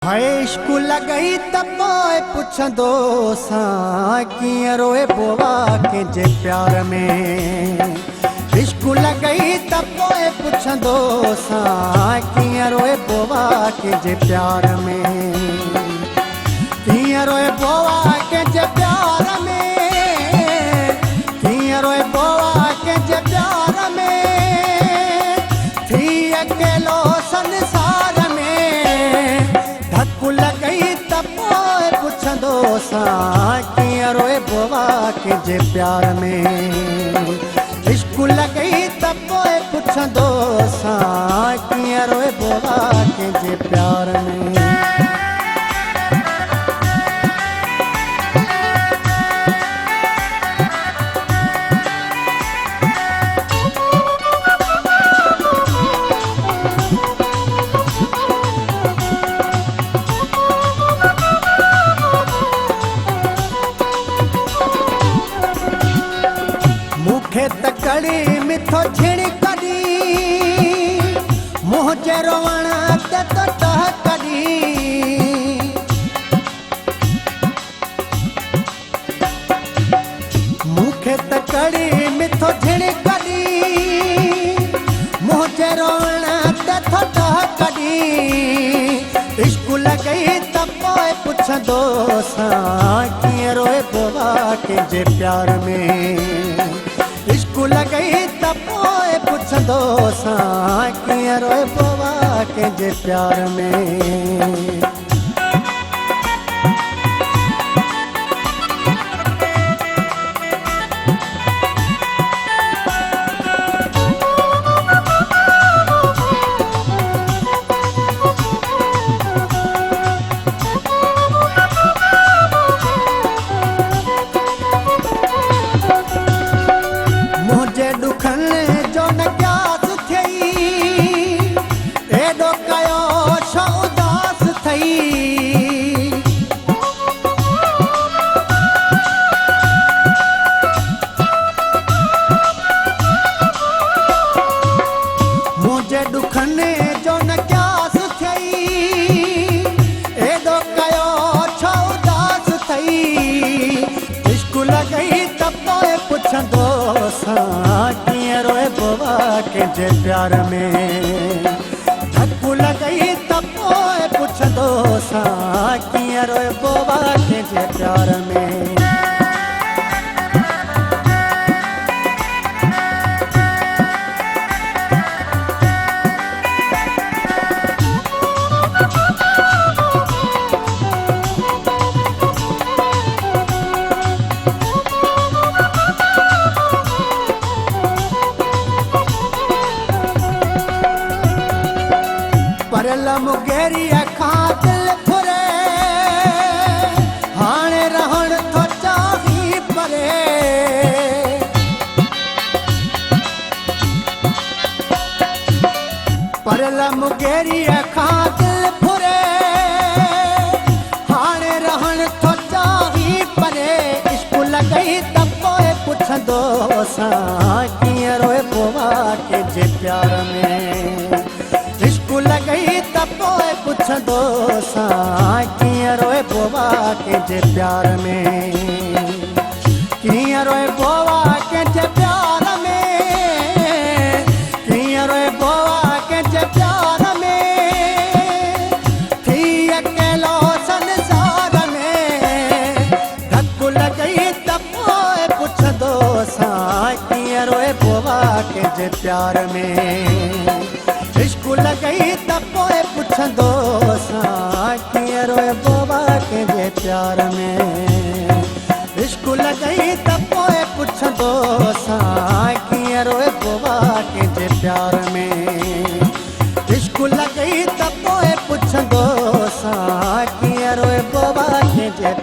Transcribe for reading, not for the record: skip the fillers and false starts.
High school गई तब पुछंदो सां कीअं रोए बोवा कंहिंजे प्यार में। स्कूल गई तब पुछंदो सां कीअं रोए बोवा कंहिंजे प्यार में। कीअं रोए बोवा कंहिंजे प्यार में। कीअं रोए बोवा कंहिंजे प्यार में। थी अकेलो संसार में। धक लॻई त पोइ पुछंदो सां कीअं रोए बोवा कंहिंजे प्यार में। स्कूल गई त पोइ पुछंदो सां कीअं रोए बोवा कंहिंजे प्यार में। मूंखे त कड़ी मिठो झिड़ी कॾी मुंहिंजे रोवण ते तो टह कॾी। मूंखे त कड़ी मिठो झिड़ी कॾी मुंहिंजे रोवण ते तो टह कॾी। स्कूल गई त पोइ पुछंदो सां कीअं रोए बोवा कंहिंजे प्यार में। स्कूल गई त पोइ पुछंदो सां कीअं रोए बोवा कंहिंजे प्यार में। मुंहिंजे ॾुखनि जो न क्यास थियई एॾो कयो छो उदास थई। मुंहिंजे ॾुखनि जो न क्यास थियई एॾो कयो छो उदास थई। स्कूल गई त पोइ पुछंदो सां कीअं रोए बोवा कंहिंजे प्यार में। धक लॻई त पोइ पुछंदो सां कीअं रोए बोवा कंहिंजे प्यार में। परल मुगेरीअ खां दिलि फुरे हाणे रहण थो चाही परे। परल मुगेरीअ खां दिलि फुरे हाणे रहण थो चाही परे। स्कूल गई त पोइ पुछंदो सां कीअं रोए बोवा कंहिंजे प्यार में। स्कूल गई त पोइ पुछंदो सां कीअं रोए बोवा कंहिंजे प्यार में। कीअं रोए बोवा कंहिंजे प्यार में। कीअं रोए बोवा कंहिंजे प्यार में। थी अकेलो संसार में। धक लॻई त पोइ पुछंदो सां कीअं रोए बोवा कंहिंजे प्यार में। स्कूल गई त पोइ पुछंदो सां कीअं रोए बोवा कंहिंजे प्यार में। स्कूल गई त पोइ पुछंदो सां कीअं रोए बोवा कंहिंजे प्यार में। स्कूल गई त पोइ पुछंदो सां कीअं रोए बोवा कंहिंजे